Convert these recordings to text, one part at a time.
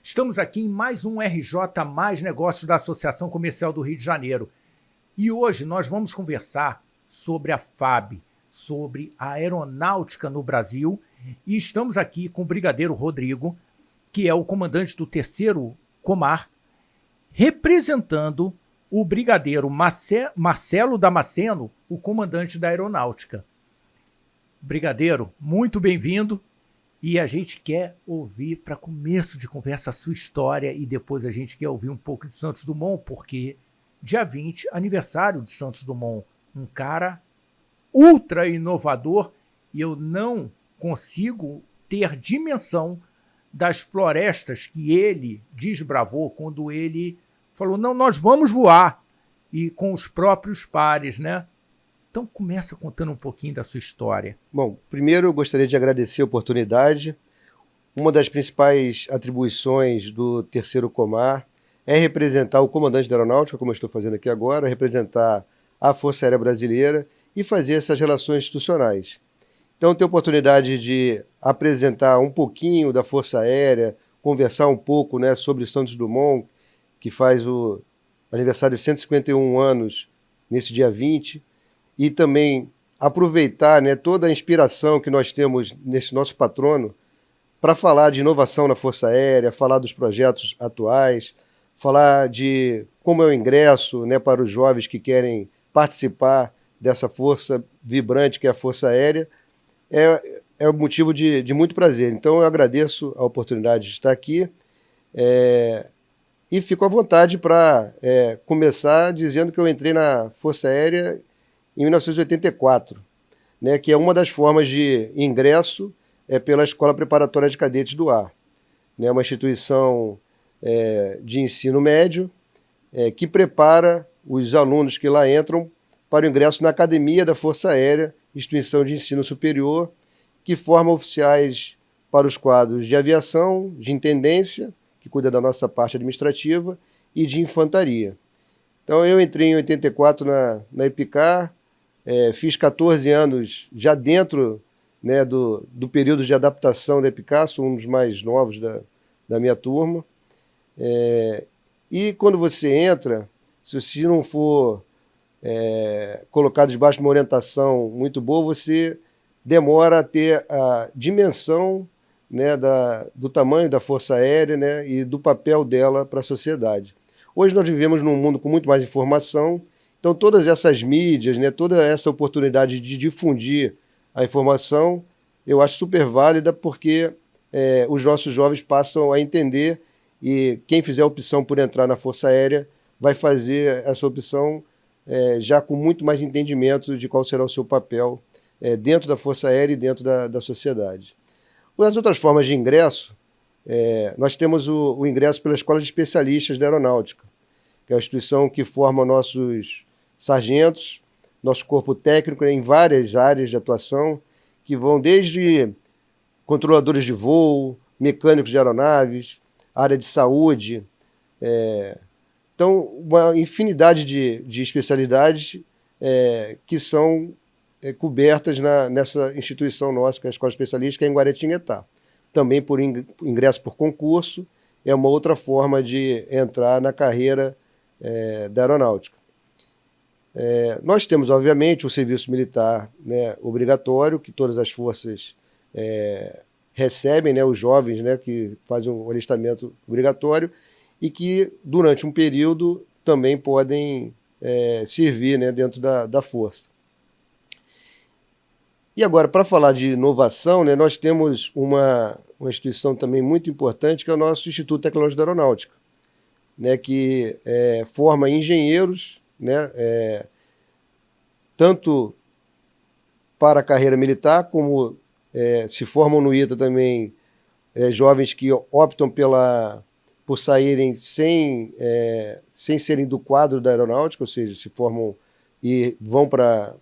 Estamos aqui em mais um RJ Mais Negócios da Associação Comercial do Rio de Janeiro. E hoje nós vamos conversar sobre a FAB, sobre a aeronáutica no Brasil. E estamos aqui com o Brigadeiro Rodrigo, que é o comandante do 3º Comar, representando o Brigadeiro Marcelo Damasceno, o comandante da aeronáutica. Brigadeiro, muito bem-vindo. E a gente quer ouvir, para começo de conversa, a sua história, e depois a gente quer ouvir um pouco de Santos Dumont, porque dia 20, aniversário de Santos Dumont, um cara ultra inovador, e eu não consigo ter dimensão das florestas que ele desbravou quando ele falou, não, nós vamos voar, e com os próprios pares, né? Então começa contando um pouquinho da sua história. Bom, primeiro eu gostaria de agradecer a oportunidade. Uma das principais atribuições do 3º Comar é representar o comandante da aeronáutica, como eu estou fazendo aqui agora, representar a Força Aérea Brasileira e fazer essas relações institucionais. Então, ter a oportunidade de apresentar um pouquinho da Força Aérea, conversar um pouco, né, sobre Santos Dumont, que faz o aniversário de 151 anos nesse dia 20, e também aproveitar, né, toda a inspiração que nós temos nesse nosso patrono para falar de inovação na Força Aérea, falar dos projetos atuais, falar de como é o ingresso, né, para os jovens que querem participar dessa força vibrante que é a Força Aérea, é motivo de muito prazer. Então eu agradeço a oportunidade de estar aqui e fico à vontade para começar dizendo que eu entrei na Força Aérea em 1984, né, que é uma das formas de ingresso pela Escola Preparatória de Cadetes do Ar, né, uma instituição de ensino médio que prepara os alunos que lá entram para o ingresso na Academia da Força Aérea, instituição de ensino superior, que forma oficiais para os quadros de aviação, de intendência, que cuida da nossa parte administrativa, e de infantaria. Então eu entrei em 84 na EPICAR, fiz 14 anos já dentro, né, do período de adaptação da EPICAR, sou um dos mais novos da minha turma. E quando você entra, se não for colocado debaixo de uma orientação muito boa, você demora a ter a dimensão, né, do tamanho da Força Aérea, né, e do papel dela para a sociedade. Hoje nós vivemos num mundo com muito mais informação, então todas essas mídias, né, toda essa oportunidade de difundir a informação, eu acho super válida, porque os nossos jovens passam a entender, e quem fizer a opção por entrar na Força Aérea vai fazer essa opção já com muito mais entendimento de qual será o seu papel dentro da Força Aérea e dentro da sociedade. As outras formas de ingresso, nós temos o ingresso pela Escola de Especialistas da Aeronáutica, que é a instituição que forma nossos sargentos, nosso corpo técnico em várias áreas de atuação, que vão desde controladores de voo, mecânicos de aeronaves, área de saúde. Então, uma infinidade de especialidades que são cobertas nessa instituição nossa, que é a Escola Especialista, que é em Guaratinguetá. Também por ingresso por concurso, é uma outra forma de entrar na carreira da aeronáutica. Nós temos, obviamente, o serviço militar, né, obrigatório, que todas as forças recebem, né, os jovens, né, que fazem um alistamento obrigatório, e que, durante um período, também podem servir, né, dentro da força. E agora, para falar de inovação, né, nós temos uma instituição também muito importante, que é o nosso Instituto Tecnológico da Aeronáutica, né, que forma engenheiros, né, tanto para a carreira militar, como se formam no ITA também jovens que optam por saírem sem serem do quadro da aeronáutica, ou seja, se formam e vão para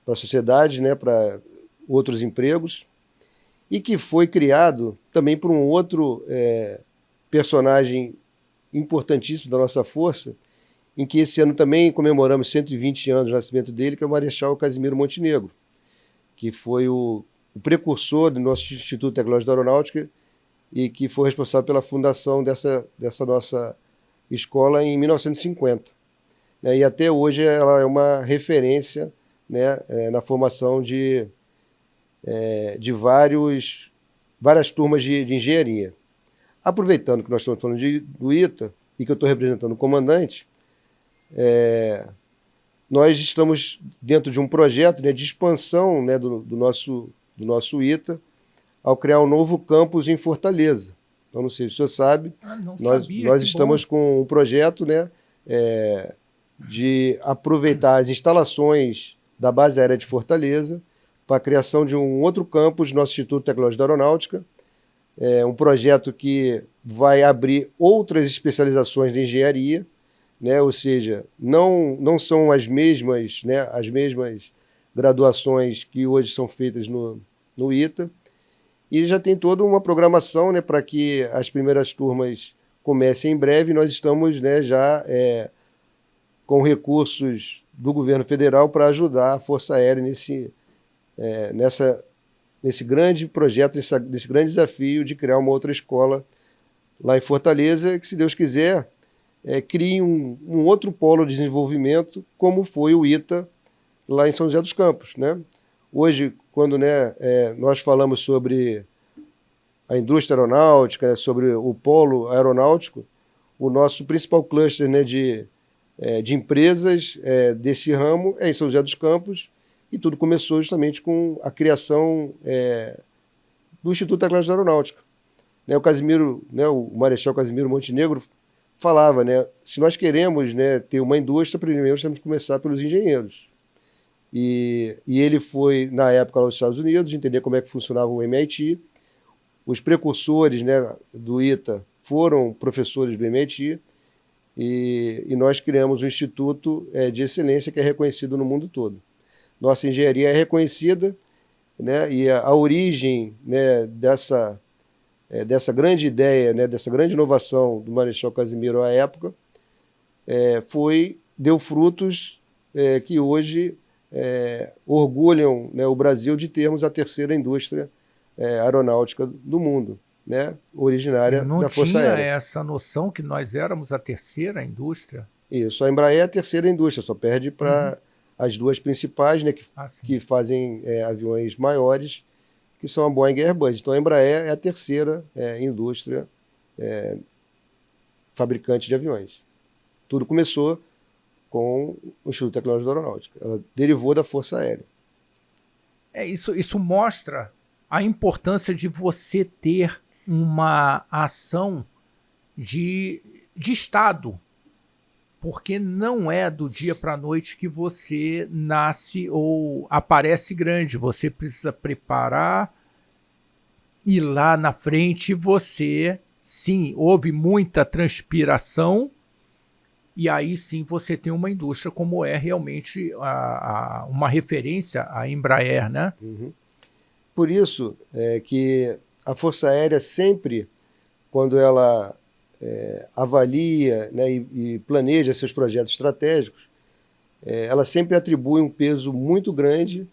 a sociedade, né, para outros empregos, e que foi criado também por um outro personagem importantíssimo da nossa força, em que esse ano também comemoramos 120 anos do nascimento dele, que é o Marechal Casimiro Montenegro, que foi o precursor do nosso Instituto Tecnológico da Aeronáutica, e que foi responsável pela fundação dessa nossa escola em 1950. E até hoje ela é uma referência, né, na formação de várias turmas de engenharia. Aproveitando que nós estamos falando do ITA e que eu estou representando o comandante, nós estamos dentro de um projeto, né, de expansão, né, do nosso ITA, ao criar um novo campus em Fortaleza. Então, não sei se o senhor sabe, nós estamos com um projeto, né, de aproveitar as instalações da base aérea de Fortaleza para a criação de um outro campus do nosso Instituto Tecnológico da Aeronáutica, um projeto que vai abrir outras especializações de engenharia, né, ou seja, não são as mesmas graduações que hoje são feitas no ITA, e já tem toda uma programação, né, para que as primeiras turmas comecem em breve. Nós estamos, né, já com recursos do governo federal para ajudar a Força Aérea nesse grande projeto, nesse grande desafio de criar uma outra escola lá em Fortaleza, que, se Deus quiser, crie um outro polo de desenvolvimento, como foi o ITA lá em São José dos Campos, né? Hoje, quando, né, nós falamos sobre a indústria aeronáutica, né, sobre o polo aeronáutico, o nosso principal cluster, né, de empresas desse ramo é em São José dos Campos, e tudo começou justamente com a criação do Instituto Tecnológico da Aeronáutica. O Casimiro, né, o Marechal Casimiro Montenegro falava, né, se nós queremos, né, ter uma indústria, primeiro temos que começar pelos engenheiros. E ele foi, na época, aos Estados Unidos, entender como é que funcionava o MIT. Os precursores, né, do ITA foram professores do MIT, e nós criamos um instituto de excelência que é reconhecido no mundo todo. Nossa engenharia é reconhecida, né, e a origem, né, dessa grande ideia, né, dessa grande inovação do Marechal Casimiro à época, deu frutos que hoje orgulham, né, o Brasil de termos a terceira indústria aeronáutica do mundo, né, originária da Força Aérea. Eu não tinha essa noção que nós éramos a terceira indústria. Isso, a Embraer é a terceira indústria, só perde para as duas principais, né, que fazem aviões maiores, que são a Boeing e a Airbus. Então a Embraer é a terceira indústria fabricante de aviões. Tudo começou com o Instituto Tecnológico da Aeronáutica. Ela derivou da Força Aérea. Isso mostra a importância de você ter uma ação de Estado, porque não é do dia para a noite que você nasce ou aparece grande. Você precisa preparar, e lá na frente você, sim, houve muita transpiração, e aí sim você tem uma indústria como é realmente uma referência, a Embraer, né? Por isso que a Força Aérea sempre, quando ela avalia, né, e planeja seus projetos estratégicos, ela sempre atribui um peso muito grande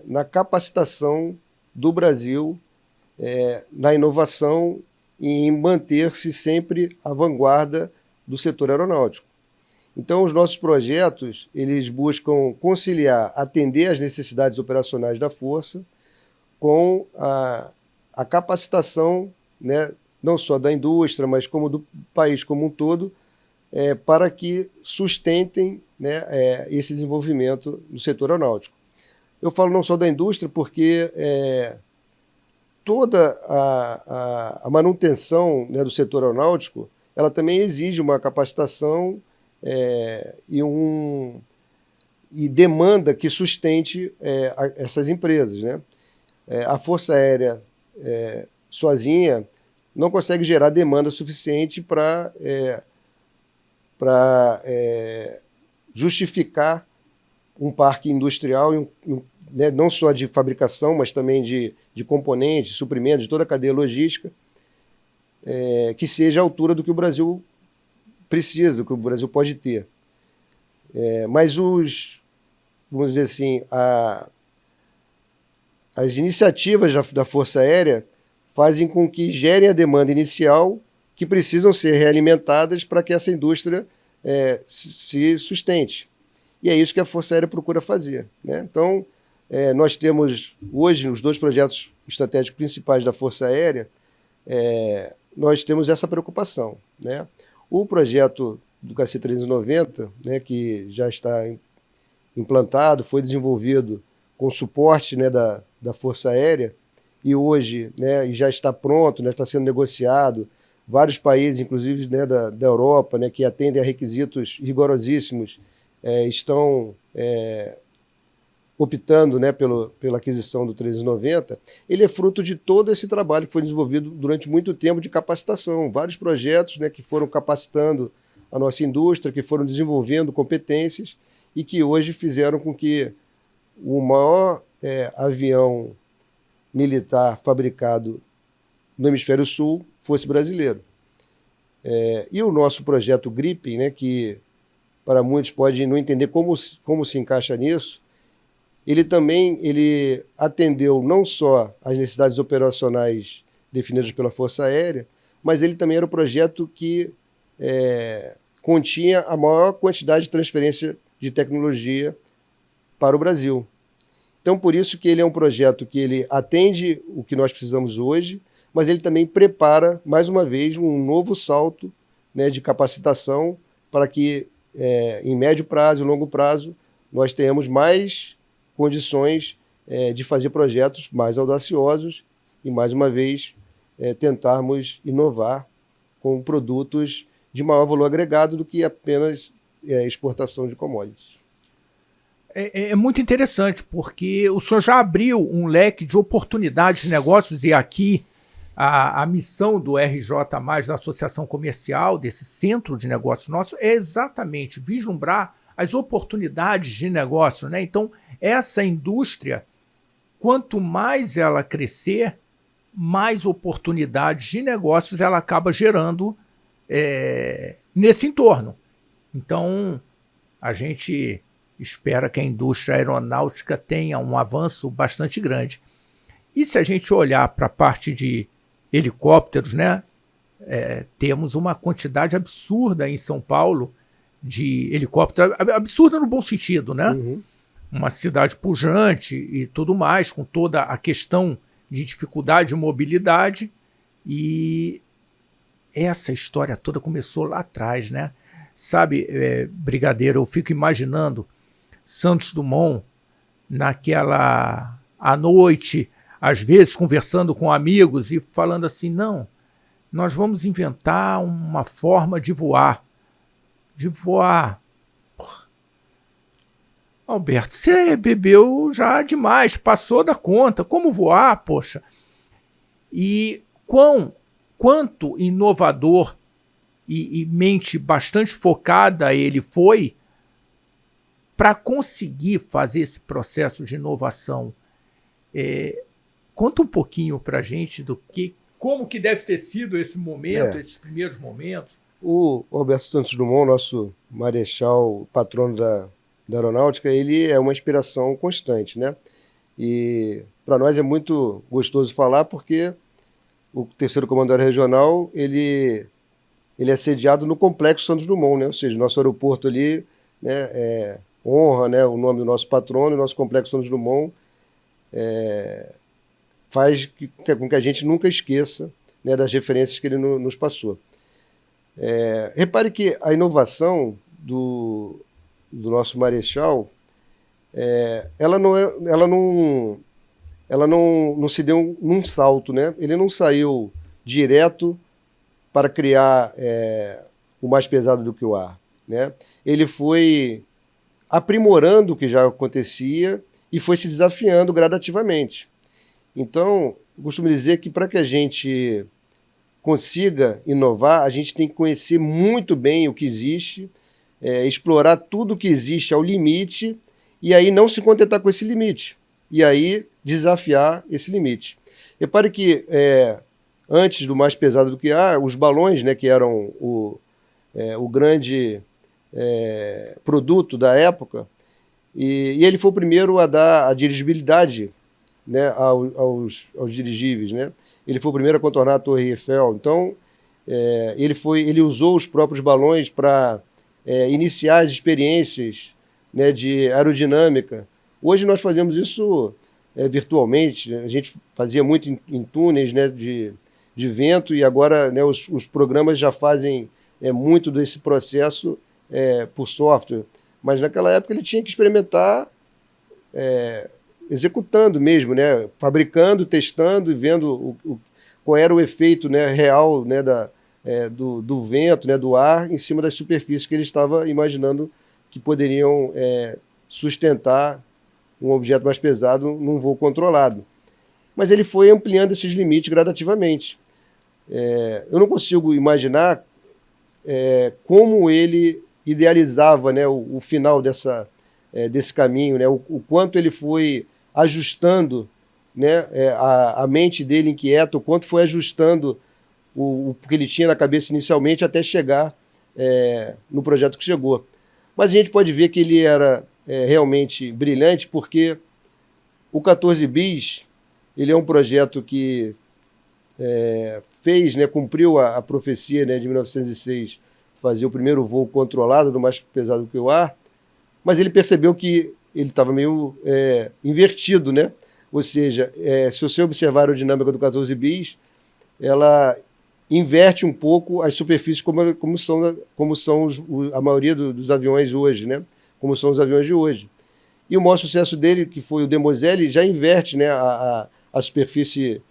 na capacitação do Brasil, na inovação e em manter-se sempre à vanguarda do setor aeronáutico. Então, os nossos projetos, eles buscam conciliar, atender às necessidades operacionais da Força com a capacitação, né, não só da indústria, mas como do país como um todo, para que sustentem, né, esse desenvolvimento no setor aeronáutico. Eu falo não só da indústria porque toda a manutenção, né, do setor aeronáutico, ela também exige uma capacitação e demanda que sustente essas empresas, né? A Força Aérea sozinha não consegue gerar demanda suficiente para justificar um parque industrial, né, não só de fabricação, mas também de componentes, suprimentos, de toda a cadeia logística, que seja à altura do que o Brasil precisa, do que o Brasil pode ter. Mas vamos dizer assim, as iniciativas da Força Aérea fazem com que gerem a demanda inicial que precisam ser realimentadas para que essa indústria se sustente. E é isso que a Força Aérea procura fazer, né? Então, nós temos hoje, os 2 projetos estratégicos principais da Força Aérea, nós temos essa preocupação, né? O projeto do KC-390, né, que já está implantado, foi desenvolvido com suporte, né, da Força Aérea, e hoje, né, já está pronto, né, está sendo negociado. Vários países, inclusive, né, da Europa, né, que atendem a requisitos rigorosíssimos, estão optando, né, pela aquisição do 390. Ele é fruto de todo esse trabalho que foi desenvolvido durante muito tempo de capacitação. Vários projetos, né, que foram capacitando a nossa indústria, que foram desenvolvendo competências e que hoje fizeram com que o maior avião militar fabricado no Hemisfério Sul fosse brasileiro. E o nosso projeto Gripen, né, que para muitos pode não entender como se encaixa nisso, ele atendeu não só às necessidades operacionais definidas pela Força Aérea, mas ele também era o projeto que continha a maior quantidade de transferência de tecnologia para o Brasil. Então, por isso que ele é um projeto que ele atende o que nós precisamos hoje, mas ele também prepara, mais uma vez, um novo salto, né, de capacitação para que, em médio prazo e longo prazo, nós tenhamos mais condições de fazer projetos mais audaciosos e, mais uma vez, tentarmos inovar com produtos de maior valor agregado do que apenas exportação de commodities. É muito interessante, porque o senhor já abriu um leque de oportunidades de negócios, e aqui a missão do RJ+, da Associação Comercial, desse centro de negócios nosso, é exatamente vislumbrar as oportunidades de negócio, né? Então, essa indústria, quanto mais ela crescer, mais oportunidades de negócios ela acaba gerando nesse entorno. Então, a gente espera que a indústria aeronáutica tenha um avanço bastante grande. E se a gente olhar para a parte de helicópteros, né, temos uma quantidade absurda em São Paulo de helicópteros, absurda no bom sentido, né? Uhum. Uma cidade pujante e tudo mais, com toda a questão de dificuldade de mobilidade, e essa história toda começou lá atrás, né? Sabe, Brigadeiro, eu fico imaginando Santos Dumont à noite, às vezes conversando com amigos e falando assim, não, nós vamos inventar uma forma de voar. Porra. Alberto, você bebeu já demais, passou da conta, como voar, poxa? E quanto inovador e mente bastante focada ele foi para conseguir fazer esse processo de inovação. Conta um pouquinho para a gente como que deve ter sido esse momento, esses primeiros momentos. O Alberto Santos Dumont, nosso marechal, patrono da aeronáutica, ele é uma inspiração constante, né? E para nós é muito gostoso falar porque o 3º Comando Aéreo Regional, ele é sediado no Complexo Santos Dumont, né? Ou seja, nosso aeroporto ali, né, honra, né, o nome do nosso patrono, e o nosso Complexo Santos Dumont faz com que a gente nunca esqueça, né, das referências que ele nos passou. Repare que a inovação do nosso marechal, ela não se deu num salto, né? Ele não saiu direto para criar o mais pesado do que o ar, né? Ele foi aprimorando o que já acontecia e foi se desafiando gradativamente. Então, costumo dizer que para que a gente consiga inovar, a gente tem que conhecer muito bem o que existe, explorar tudo o que existe ao limite, e aí não se contentar com esse limite, e aí desafiar esse limite. Repare que antes do mais pesado do que ar, os balões, né, que eram o grande produto da época, e ele foi o primeiro a dar a dirigibilidade né, aos dirigíveis, né? Ele foi o primeiro a contornar a Torre Eiffel. Então, ele usou os próprios balões para iniciar as experiências, né, de aerodinâmica. Hoje nós fazemos isso virtualmente. A gente fazia muito em túneis, né, de vento, e agora, né, os programas já fazem muito desse processo por software. Mas naquela época ele tinha que experimentar executando mesmo, né, fabricando, testando e vendo qual era o efeito, né, real, né, do vento, né, do ar em cima das superfícies que ele estava imaginando que poderiam sustentar um objeto mais pesado num voo controlado. Mas ele foi ampliando esses limites gradativamente. Eu não consigo imaginar como ele idealizava, né, o final desse caminho, né, o quanto ele foi ajustando, né, a mente dele inquieta, o quanto foi ajustando o que ele tinha na cabeça inicialmente até chegar no projeto que chegou. Mas a gente pode ver que ele era realmente brilhante, porque o 14 Bis ele é um projeto que fez, né, cumpriu a profecia, né, de 1906, fazer o primeiro voo controlado do mais pesado que o ar, mas ele percebeu que ele estava meio invertido, né? Ou seja, se você observar a aerodinâmica do 14 Bis, ela inverte um pouco as superfícies como são a maioria dos aviões hoje, né? Como são os aviões de hoje. E o maior sucesso dele, que foi o Demoiselle, já inverte, né, a superfície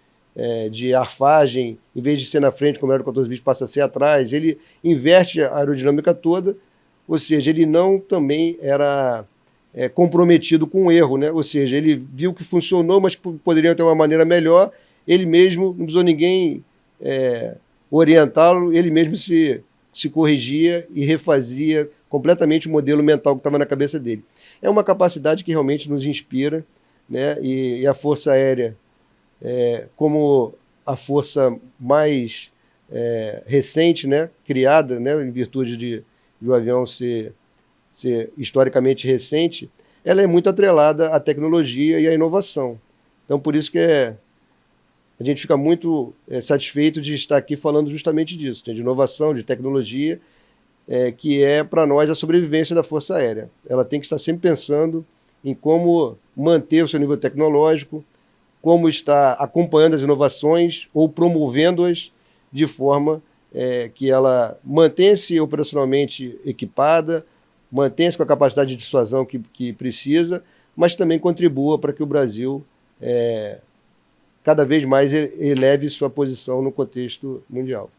de arfagem, em vez de ser na frente, como era o 14 Bis, passa a ser atrás. Ele inverte a aerodinâmica toda, ou seja, ele não também era comprometido com o erro, né? Ou seja, ele viu que funcionou, mas que poderia ter uma maneira melhor. Ele mesmo, não precisou ninguém orientá-lo, ele mesmo se corrigia e refazia completamente o modelo mental que estava na cabeça dele. É uma capacidade que realmente nos inspira, né? E a Força Aérea, como a força mais recente, né, criada, né, em virtude de o avião ser historicamente recente, ela é muito atrelada à tecnologia e à inovação. Então, por isso que a gente fica muito satisfeito de estar aqui falando justamente disso, né, de inovação, de tecnologia, que é, para nós, a sobrevivência da Força Aérea. Ela tem que estar sempre pensando em como manter o seu nível tecnológico, como estar acompanhando as inovações ou promovendo-as de forma que ela mantenha-se operacionalmente equipada, mantenha-se com a capacidade de dissuasão que precisa, mas também contribua para que o Brasil cada vez mais eleve sua posição no contexto mundial.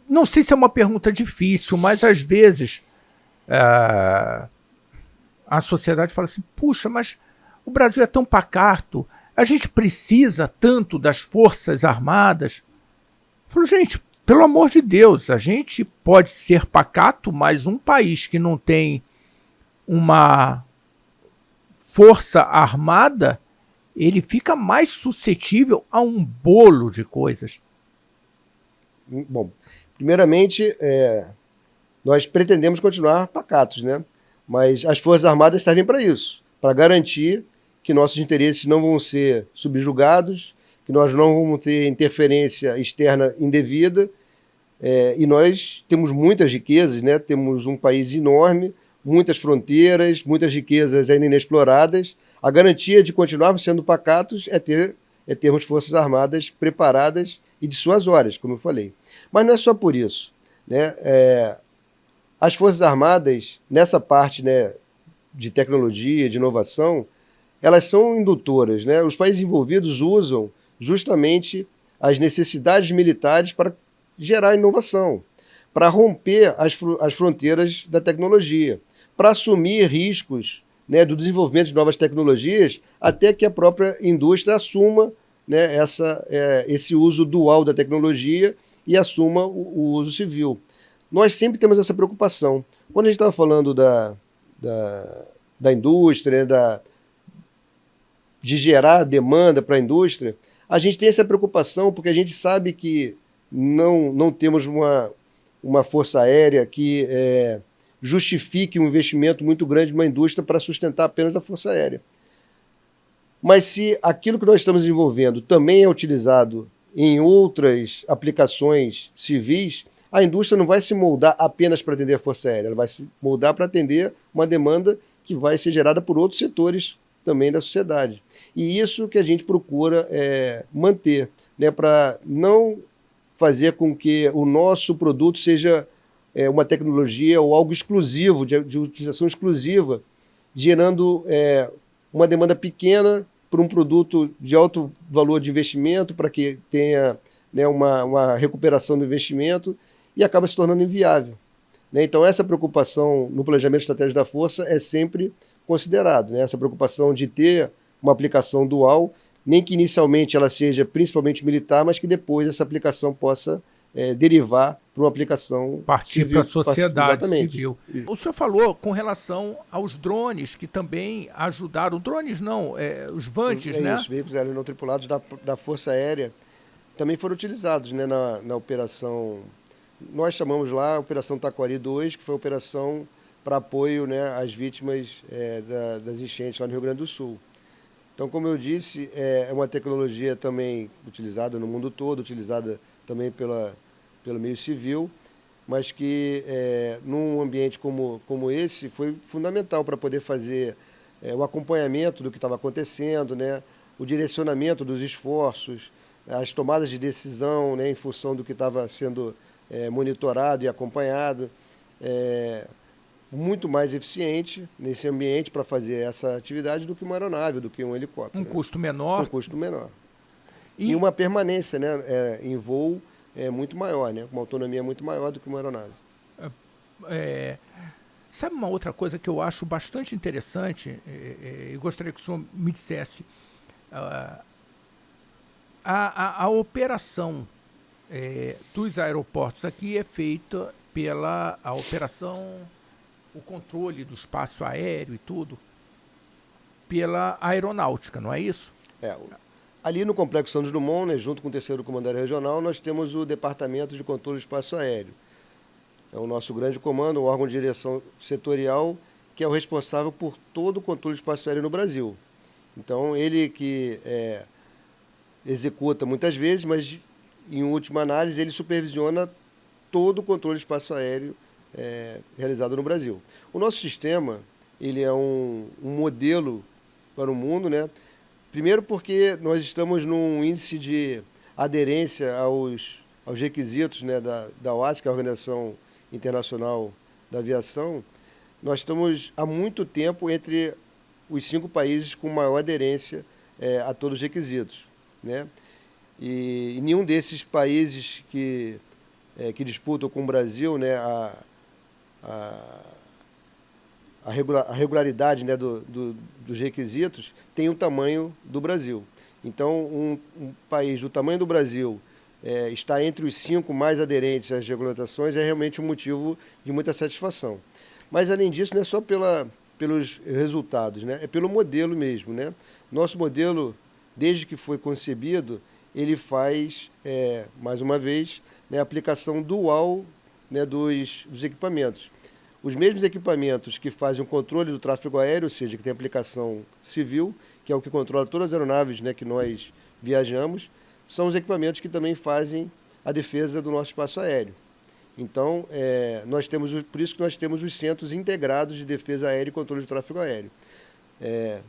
Não sei se é uma pergunta difícil, mas às vezes a sociedade fala assim, puxa, mas o Brasil é tão pacato, a gente precisa tanto das Forças Armadas. Eu falo, gente, pelo amor de Deus, a gente pode ser pacato, mas um país que não tem uma força armada, ele fica mais suscetível a um bolo de coisas. Bom, primeiramente, nós pretendemos continuar pacatos, né? Mas as Forças Armadas servem para isso, para garantir que nossos interesses não vão ser subjugados, que nós não vamos ter interferência externa indevida, e nós temos muitas riquezas, né? Temos um país enorme, muitas fronteiras, muitas riquezas ainda inexploradas. A garantia de continuarmos sendo pacatos é termos Forças Armadas preparadas e dissuasórias, como eu falei. Mas não é só por isso, né? As Forças Armadas, nessa parte, né, de tecnologia, de inovação, elas são indutoras, né? Os países envolvidos usam justamente as necessidades militares para gerar inovação, para romper as fronteiras da tecnologia, para assumir riscos, né, do desenvolvimento de novas tecnologias, até que a própria indústria assuma, né, esse uso dual da tecnologia e assuma o uso civil. Nós sempre temos essa preocupação. Quando a gente estava falando da indústria, de gerar demanda para a indústria, a gente tem essa preocupação porque a gente sabe que não temos uma força aérea que justifique um investimento muito grande numa indústria para sustentar apenas a força aérea. Mas se aquilo que nós estamos desenvolvendo também é utilizado em outras aplicações civis, a indústria não vai se moldar apenas para atender a Força Aérea, ela vai se moldar para atender uma demanda que vai ser gerada por outros setores também da sociedade. E isso que a gente procura manter, né, para não fazer com que o nosso produto seja uma tecnologia ou algo exclusivo, de utilização exclusiva, gerando uma demanda pequena para um produto de alto valor de investimento, para que tenha, né, uma recuperação do investimento, e acaba se tornando inviável. Né? Então, essa preocupação no planejamento estratégico da Força é sempre considerado, né? Essa preocupação de ter uma aplicação dual, nem que inicialmente ela seja principalmente militar, mas que depois essa aplicação possa derivar para uma aplicação partir para a sociedade civil. Isso. O senhor falou com relação aos drones, que também ajudaram. Drones não, os VANTs, né? Os veículos aéreos não tripulados da Força Aérea também foram utilizados, né, na operação, nós chamamos lá Operação Taquari 2, que foi a operação para apoio, né, às vítimas das enchentes lá no Rio Grande do Sul. Então, como eu disse, é uma tecnologia também utilizada no mundo todo, utilizada também pelo meio civil, mas que num ambiente como esse foi fundamental para poder fazer o acompanhamento do que estava acontecendo, né, o direcionamento dos esforços, as tomadas de decisão, né, em função do que estava sendo monitorado e acompanhado, muito mais eficiente nesse ambiente para fazer essa atividade do que uma aeronave, do que um helicóptero. Um custo menor. Um custo menor. E uma permanência, né, em voo muito maior, né, uma autonomia muito maior do que uma aeronave. Sabe uma outra coisa que eu acho bastante interessante, e gostaria que o senhor me dissesse, a operação dos aeroportos aqui é feita pela operação, o controle do espaço aéreo e tudo, pela aeronáutica, não é isso? Ali no Complexo Santos Dumont, né, junto com o 3º Comando Aéreo Regional, nós temos o Departamento de Controle do Espaço Aéreo. É o nosso grande comando, o órgão de direção setorial, que é o responsável por todo o controle do espaço aéreo no Brasil. Então, ele que executa muitas vezes, mas em última análise, ele supervisiona todo o controle do espaço aéreo realizado no Brasil. O nosso sistema, ele é um modelo para o mundo, né? Primeiro porque nós estamos num índice de aderência aos requisitos, né, da OASC, que é a Organização Internacional da Aviação. Nós estamos há muito tempo entre os 5 países com maior aderência a todos os requisitos, né? E nenhum desses países que disputam com o Brasil, né, a regularidade, né, dos requisitos tem o tamanho do Brasil. Então, um país do tamanho do Brasil está entre os 5 mais aderentes às regulamentações é realmente um motivo de muita satisfação. Mas, além disso, não é só pelos resultados, né, é pelo modelo mesmo, né? Nosso modelo, desde que foi concebido, ele faz, mais uma vez, né, a aplicação dual, né, dos equipamentos. Os mesmos equipamentos que fazem o controle do tráfego aéreo, ou seja, que tem aplicação civil, que é o que controla todas as aeronaves, né, que nós viajamos, são os equipamentos que também fazem a defesa do nosso espaço aéreo. Então, por isso que nós temos os centros integrados de defesa aérea e controle do tráfego aéreo.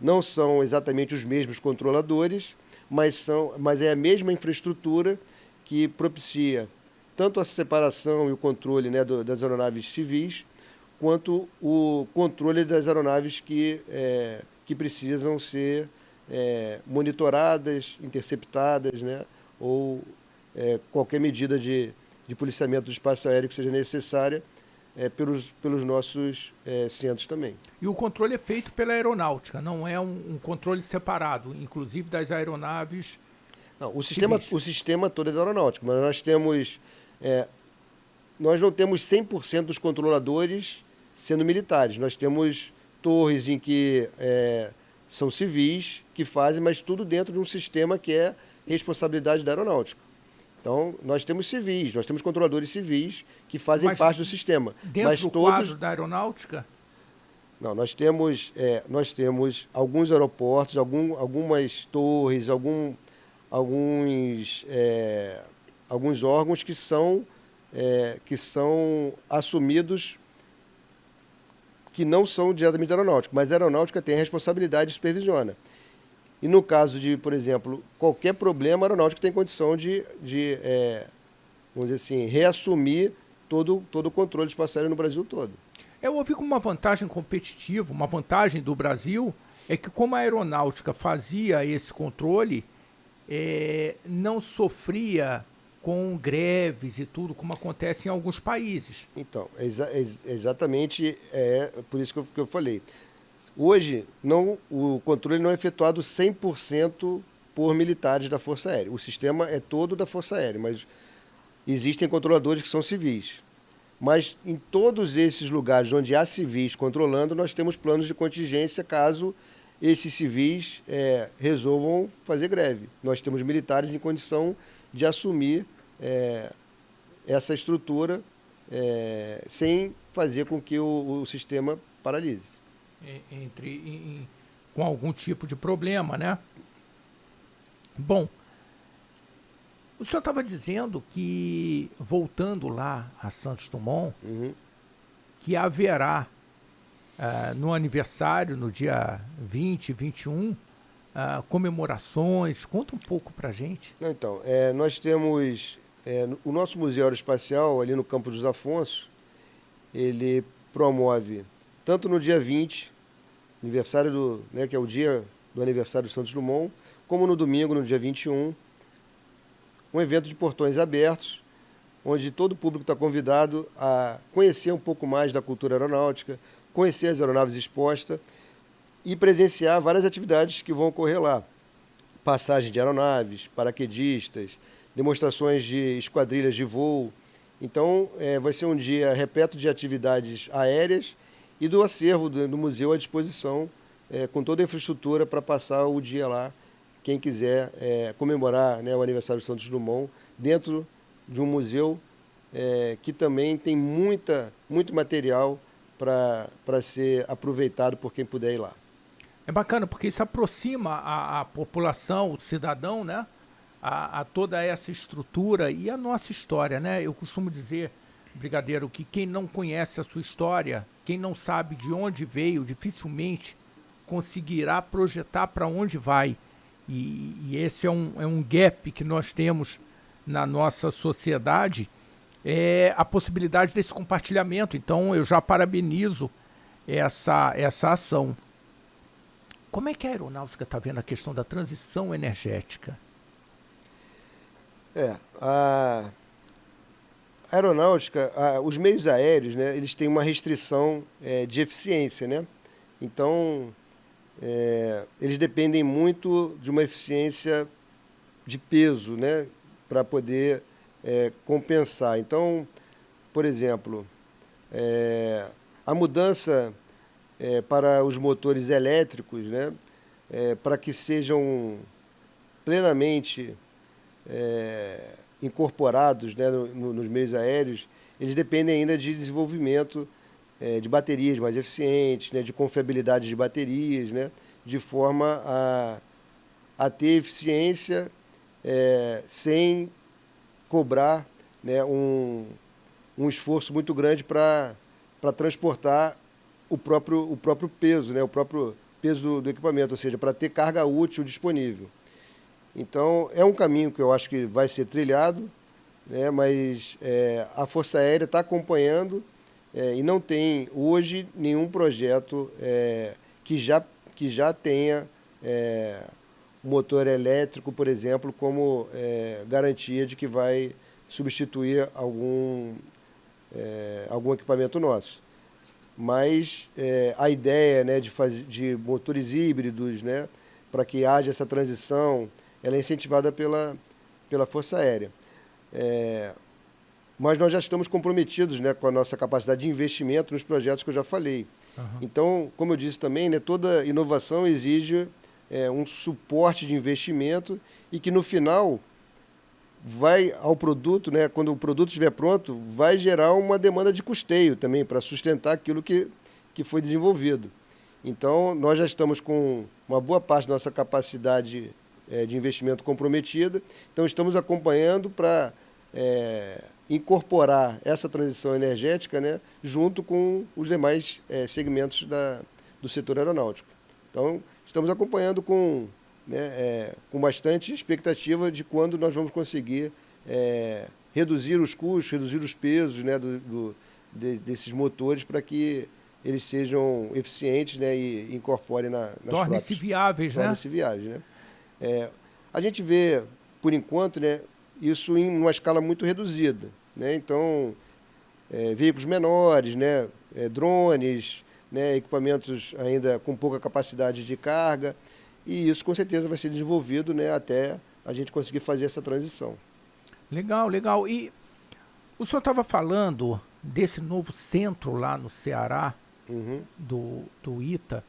Não são exatamente os mesmos controladores, mas é a mesma infraestrutura que propicia tanto a separação e o controle, né, das aeronaves civis, quanto o controle das aeronaves que precisam ser monitoradas, interceptadas, né, ou qualquer medida de policiamento do espaço aéreo que seja necessária pelos nossos centros também. E o controle é feito pela aeronáutica, não é um controle separado, inclusive das aeronaves. Não, o sistema todo é da aeronáutica, mas nós não temos 100% dos controladores sendo militares. Nós temos torres em que são civis que fazem, mas tudo dentro de um sistema que é responsabilidade da aeronáutica. Então, nós temos civis, nós temos controladores civis que fazem parte do sistema. Dentro do quadro da aeronáutica? Não, nós temos alguns aeroportos, algumas torres, alguns órgãos que são assumidos, que não são diretamente da aeronáutica, mas a aeronáutica tem a responsabilidade e supervisiona. E no caso de, por exemplo, qualquer problema, a aeronáutica tem condição vamos dizer assim, reassumir todo o controle de passageiro no Brasil todo. Eu ouvi como uma vantagem competitiva, uma vantagem do Brasil, é que como a aeronáutica fazia esse controle, não sofria com greves e tudo, como acontece em alguns países. Então, exatamente por isso que eu falei. Hoje, o controle não é efetuado 100% por militares da Força Aérea. O sistema é todo da Força Aérea, mas existem controladores que são civis. Mas em todos esses lugares onde há civis controlando, nós temos planos de contingência caso esses civis resolvam fazer greve. Nós temos militares em condição de assumir essa estrutura sem fazer com que o sistema paralise. Com algum tipo de problema, né? Bom, o senhor estava dizendo que, voltando lá a Santos Dumont, que haverá no aniversário, no dia 20, 21, comemorações. Conta um pouco para a gente. Então, nós temos o nosso Museu Aeroespacial, ali no Campo dos Afonso, ele promove, tanto no dia 20, aniversário que é o dia do aniversário do Santos Dumont, como no domingo, no dia 21, um evento de portões abertos, onde todo o público está convidado a conhecer um pouco mais da cultura aeronáutica, conhecer as aeronaves expostas e presenciar várias atividades que vão ocorrer lá. Passagem de aeronaves, paraquedistas, demonstrações de esquadrilhas de voo. Então, vai ser um dia repleto de atividades aéreas e do acervo do museu à disposição, com toda a infraestrutura para passar o dia lá. Quem quiser comemorar o aniversário do Santos Dumont, dentro de um museu que também tem muito material para ser aproveitado por quem puder ir lá. É bacana, porque isso aproxima a população, o cidadão, né, a toda essa estrutura e a nossa história, né? Eu costumo dizer, Brigadeiro, que quem não conhece a sua história, quem não sabe de onde veio, dificilmente conseguirá projetar para onde vai. E esse é um gap que nós temos na nossa sociedade, a possibilidade desse compartilhamento. Então, eu já parabenizo essa ação. Como é que a aeronáutica está vendo a questão da transição energética? A aeronáutica, os meios aéreos, né, eles têm uma restrição de eficiência, né? Então, eles dependem muito de uma eficiência de peso, né, para poder compensar. Então, por exemplo, a mudança para os motores elétricos, né, para que sejam plenamente incorporados, né, nos meios aéreos, eles dependem ainda de desenvolvimento de baterias mais eficientes, né, de confiabilidade de baterias, né, de forma a ter eficiência sem cobrar, né, um esforço muito grande para transportar o próprio peso, né, o próprio peso do equipamento, ou seja, para ter carga útil disponível. Então, é um caminho que eu acho que vai ser trilhado, né, mas a Força Aérea está acompanhando e não tem hoje nenhum projeto que já tenha motor elétrico, por exemplo, como garantia de que vai substituir algum equipamento nosso. Mas a ideia, né, de motores híbridos, né, para que haja essa transição, ela é incentivada pela Força Aérea. Mas nós já estamos comprometidos, né, com a nossa capacidade de investimento nos projetos que eu já falei. Uhum. Então, como eu disse também, né, toda inovação exige um suporte de investimento e que no final vai ao produto, né, quando o produto estiver pronto, vai gerar uma demanda de custeio também para sustentar aquilo que que foi desenvolvido. Então, nós já estamos com uma boa parte da nossa capacidade de investimento comprometida, então estamos acompanhando para incorporar essa transição energética, né, junto com os demais segmentos do setor aeronáutico. Então, estamos acompanhando com bastante expectativa de quando nós vamos conseguir reduzir os custos, reduzir os pesos, né, desses motores para que eles sejam eficientes, né, e incorporem nas frotas. Tornem-se viáveis, né? Tornem-se viáveis, né? A gente vê, por enquanto, né, isso em uma escala muito reduzida, né? Então, veículos menores, né, drones, né, equipamentos ainda com pouca capacidade de carga, e isso com certeza vai ser desenvolvido, né, até a gente conseguir fazer essa transição. Legal, legal. E o senhor estava falando desse novo centro lá no Ceará, do ITA,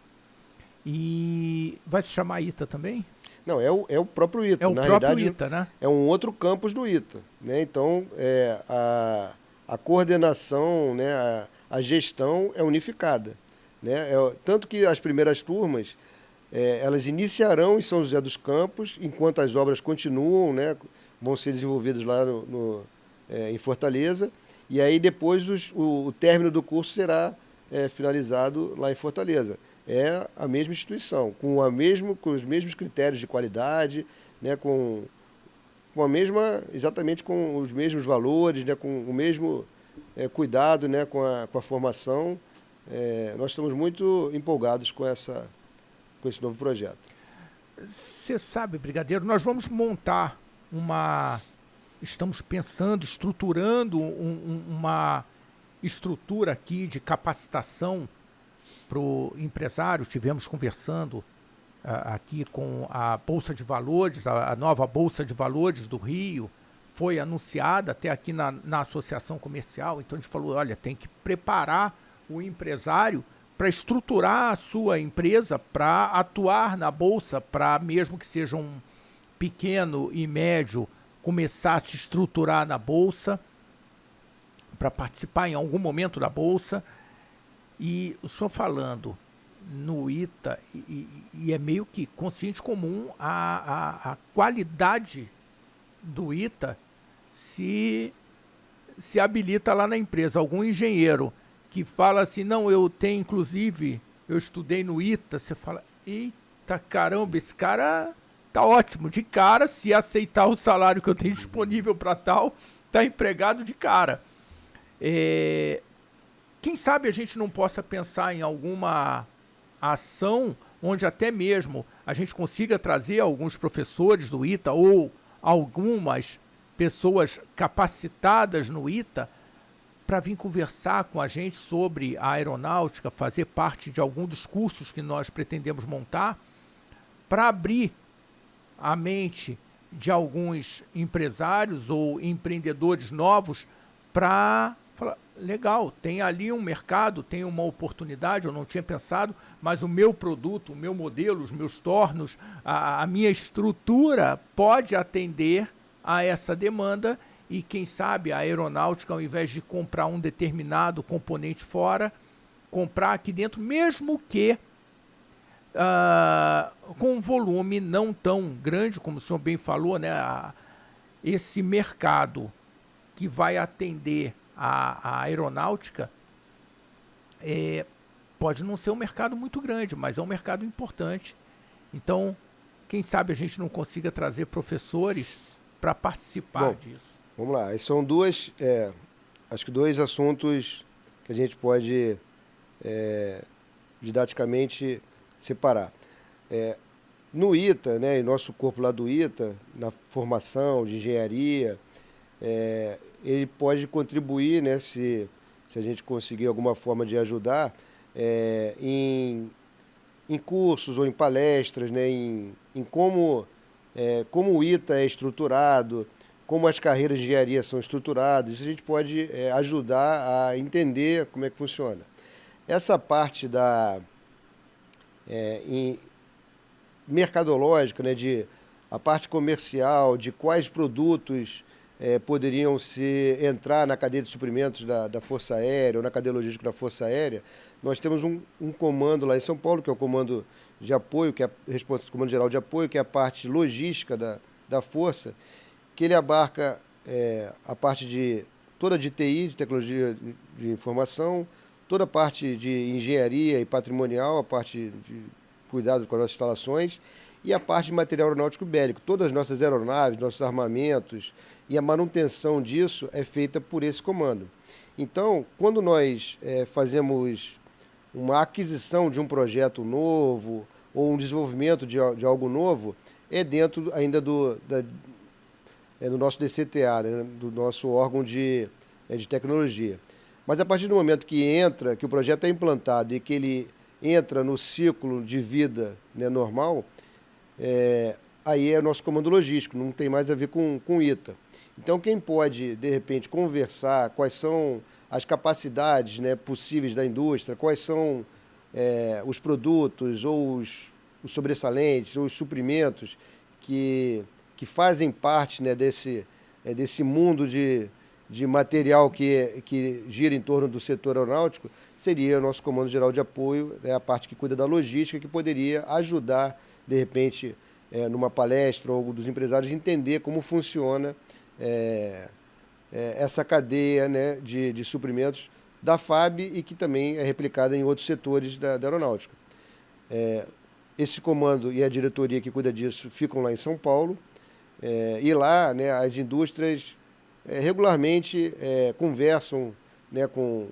e vai se chamar ITA também? Não, é o próprio ITA. É o Na próprio realidade, ITA, né? É um outro campus do ITA, né? Então, a coordenação, né, a gestão é unificada, né? Tanto que as primeiras turmas, elas iniciarão em São José dos Campos, enquanto as obras continuam, né, vão ser desenvolvidas lá em Fortaleza, e aí depois o término do curso será finalizado lá em Fortaleza. É a mesma instituição, com os mesmos critérios de qualidade, né, exatamente com os mesmos valores, né, com o mesmo cuidado, né, com a formação. Nós estamos muito empolgados com esse novo projeto. Você sabe, brigadeiro, nós vamos montar estamos pensando, estruturando uma estrutura aqui de capacitação para o empresário. Tivemos conversando aqui com a Bolsa de Valores, a nova Bolsa de Valores do Rio, foi anunciada até aqui na Associação Comercial. Então a gente falou, olha, tem que preparar o empresário para estruturar a sua empresa, para atuar na Bolsa, para mesmo que seja um pequeno e médio, começar a se estruturar na Bolsa, para participar em algum momento da Bolsa. E o senhor falando no ITA, e é meio que consciente comum, a qualidade do ITA se habilita lá na empresa. Algum engenheiro que fala assim, não, eu estudei no ITA, você fala, eita caramba, esse cara tá ótimo, de cara, se aceitar o salário que eu tenho disponível para tal, tá empregado de cara. Quem sabe a gente não possa pensar em alguma ação onde até mesmo a gente consiga trazer alguns professores do ITA ou algumas pessoas capacitadas no ITA para vir conversar com a gente sobre a aeronáutica, fazer parte de algum dos cursos que nós pretendemos montar, para abrir a mente de alguns empresários ou empreendedores novos para falar, legal, tem ali um mercado, tem uma oportunidade, eu não tinha pensado, mas o meu produto, o meu modelo, os meus tornos, a minha estrutura pode atender a essa demanda. E quem sabe a aeronáutica, ao invés de comprar um determinado componente fora, comprar aqui dentro, mesmo que com um volume não tão grande, como o senhor bem falou, né? Esse mercado que vai atender a aeronáutica pode não ser um mercado muito grande, mas é um mercado importante. Então, quem sabe a gente não consiga trazer professores para participar disso. Vamos lá, são acho que dois assuntos que a gente pode didaticamente separar. No ITA, né, em nosso corpo lá do ITA, na formação de engenharia, ele pode contribuir, né, se a gente conseguir alguma forma de ajudar, em cursos ou em palestras, né, em como o ITA é estruturado, como as carreiras de engenharia são estruturadas. Isso a gente pode ajudar a entender como é que funciona. Essa parte mercadológica, né, a parte comercial, de quais produtos poderiam entrar na cadeia de suprimentos da Força Aérea ou na cadeia logística da Força Aérea. Nós temos um comando lá em São Paulo, que é o comando de apoio, que é o comando geral de apoio, que é a parte logística da Força, que ele abarca a parte toda de TI, de tecnologia de informação, toda a parte de engenharia e patrimonial, a parte de cuidado com as nossas instalações, e a parte de material aeronáutico bélico. Todas as nossas aeronaves, nossos armamentos e a manutenção disso é feita por esse comando. Então, quando nós fazemos uma aquisição de um projeto novo ou um desenvolvimento de algo novo, é dentro ainda do nosso DCTA, né, do nosso órgão de tecnologia. Mas a partir do momento que o projeto é implantado e que ele entra no ciclo de vida, né, normal, aí é o nosso comando logístico, não tem mais a ver com ITA. Então, quem pode, de repente, conversar quais são as capacidades, né, possíveis da indústria, quais são os produtos ou os sobressalentes ou os suprimentos que fazem parte, né, desse mundo de material que gira em torno do setor aeronáutico, seria o nosso Comando Geral de Apoio, né, a parte que cuida da logística, que poderia ajudar, de repente, numa palestra ou dos empresários, entender como funciona essa cadeia, né, de suprimentos da FAB e que também é replicada em outros setores da aeronáutica. Esse comando e a diretoria que cuida disso ficam lá em São Paulo, e lá, né, as indústrias regularmente conversam, né, com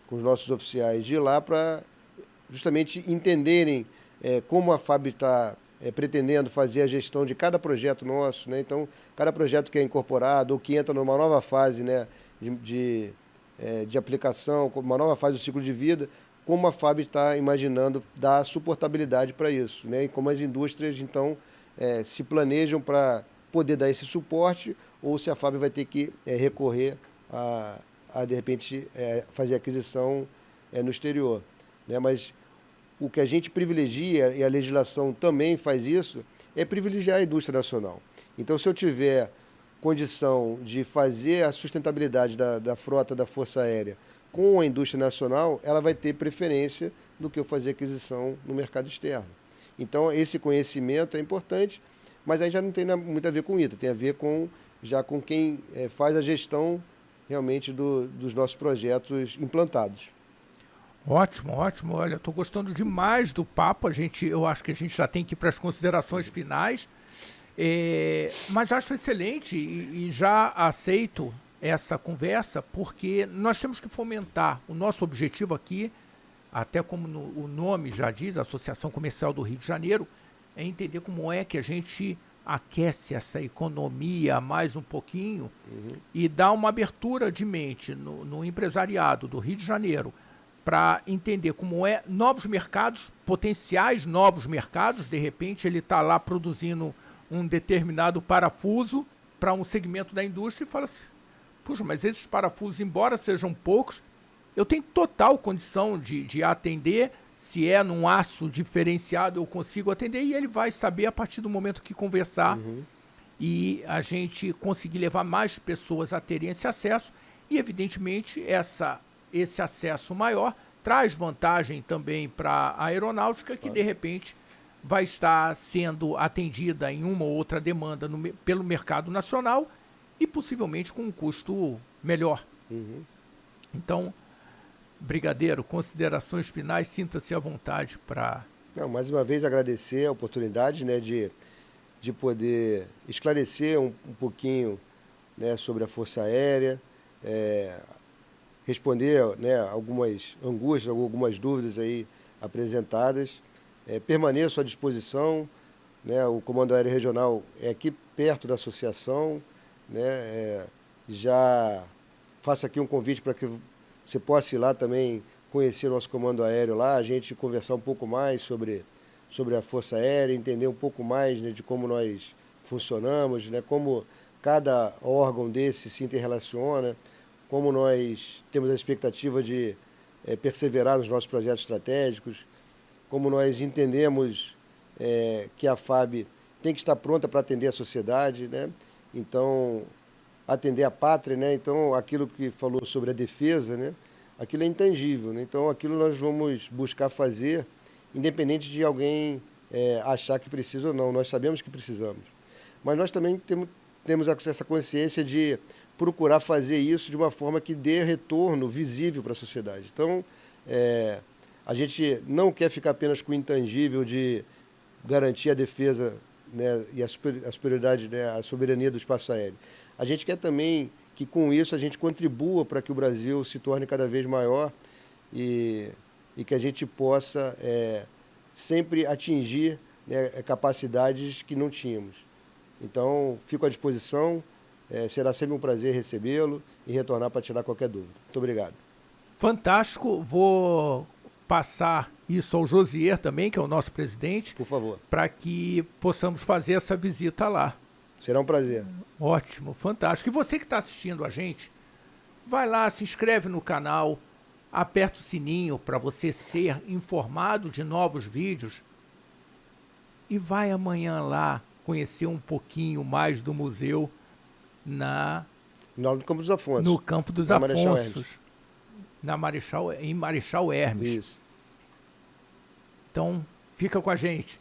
os nossos oficiais de lá para justamente entenderem como a FAB está pretendendo fazer a gestão de cada projeto nosso, né? Então, cada projeto que é incorporado ou que entra numa nova fase, né, de aplicação, uma nova fase do ciclo de vida, como a FAB está imaginando dar suportabilidade para isso, né? E como as indústrias, então, se planejam para poder dar esse suporte, ou se a FAB vai ter que recorrer a de repente, fazer aquisição no exterior, né? Mas o que a gente privilegia, e a legislação também faz isso, é privilegiar a indústria nacional. Então, se eu tiver condição de fazer a sustentabilidade da frota da Força Aérea com a indústria nacional, ela vai ter preferência do que eu fazer aquisição no mercado externo. Então, esse conhecimento é importante, mas aí já não tem muito a ver com ITA, tem a ver já com quem faz a gestão realmente dos nossos projetos implantados. Ótimo, ótimo. Olha, estou gostando demais do papo. Eu acho que a gente já tem que ir para as considerações finais. Mas acho excelente e já aceito essa conversa, porque nós temos que fomentar. O nosso objetivo aqui, até como o nome já diz, a Associação Comercial do Rio de Janeiro, é entender como é que a gente aquece essa economia mais um pouquinho e dá uma abertura de mente no empresariado do Rio de Janeiro, para entender como novos mercados, potenciais novos mercados. De repente ele está lá produzindo um determinado parafuso para um segmento da indústria e fala assim, puxa, mas esses parafusos, embora sejam poucos, eu tenho total condição de atender. Se é num aço diferenciado, eu consigo atender, e ele vai saber a partir do momento que conversar e a gente conseguir levar mais pessoas a terem esse acesso. E, evidentemente, esse acesso maior traz vantagem também para a aeronáutica, que de repente vai estar sendo atendida em uma ou outra demanda pelo mercado nacional e possivelmente com um custo melhor. Então, Brigadeiro, considerações finais, sinta-se à vontade para... Mais uma vez agradecer a oportunidade, né, de poder esclarecer um pouquinho, né, sobre a Força Aérea, responder, né, algumas angústias, algumas dúvidas aí apresentadas. Permaneço à disposição, né, o Comando Aéreo Regional é aqui perto da associação, né, já faço aqui um convite para que você possa ir lá também conhecer o nosso Comando Aéreo lá, a gente conversar um pouco mais sobre a Força Aérea, entender um pouco mais, né, de como nós funcionamos, né, como cada órgão desse se interrelaciona, como nós temos a expectativa de perseverar nos nossos projetos estratégicos, como nós entendemos que a FAB tem que estar pronta para atender a sociedade, né? Então, atender a pátria, né? Então, aquilo que falou sobre a defesa, né? Aquilo é intangível, né? Então, aquilo nós vamos buscar fazer, independente de alguém achar que precisa ou não. Nós sabemos que precisamos. Mas nós também temos essa consciência de procurar fazer isso de uma forma que dê retorno visível para a sociedade. Então, a gente não quer ficar apenas com o intangível de garantir a defesa, né, e a superioridade, né, a soberania do espaço aéreo. A gente quer também que, com isso, a gente contribua para que o Brasil se torne cada vez maior e que a gente possa sempre atingir, né, capacidades que não tínhamos. Então, fico à disposição, será sempre um prazer recebê-lo e retornar para tirar qualquer dúvida. Muito obrigado. Fantástico, vou passar isso ao Josier também, que é o nosso presidente, por favor, para que possamos fazer essa visita lá. Será um prazer. Ótimo, fantástico. E você que está assistindo a gente, vai lá, se inscreve no canal, aperta o sininho para você ser informado de novos vídeos e vai amanhã lá conhecer um pouquinho mais do museu no Campo dos Afonsos. No Campo dos Afonsos. Em Marechal Hermes. Isso. Então, fica com a gente.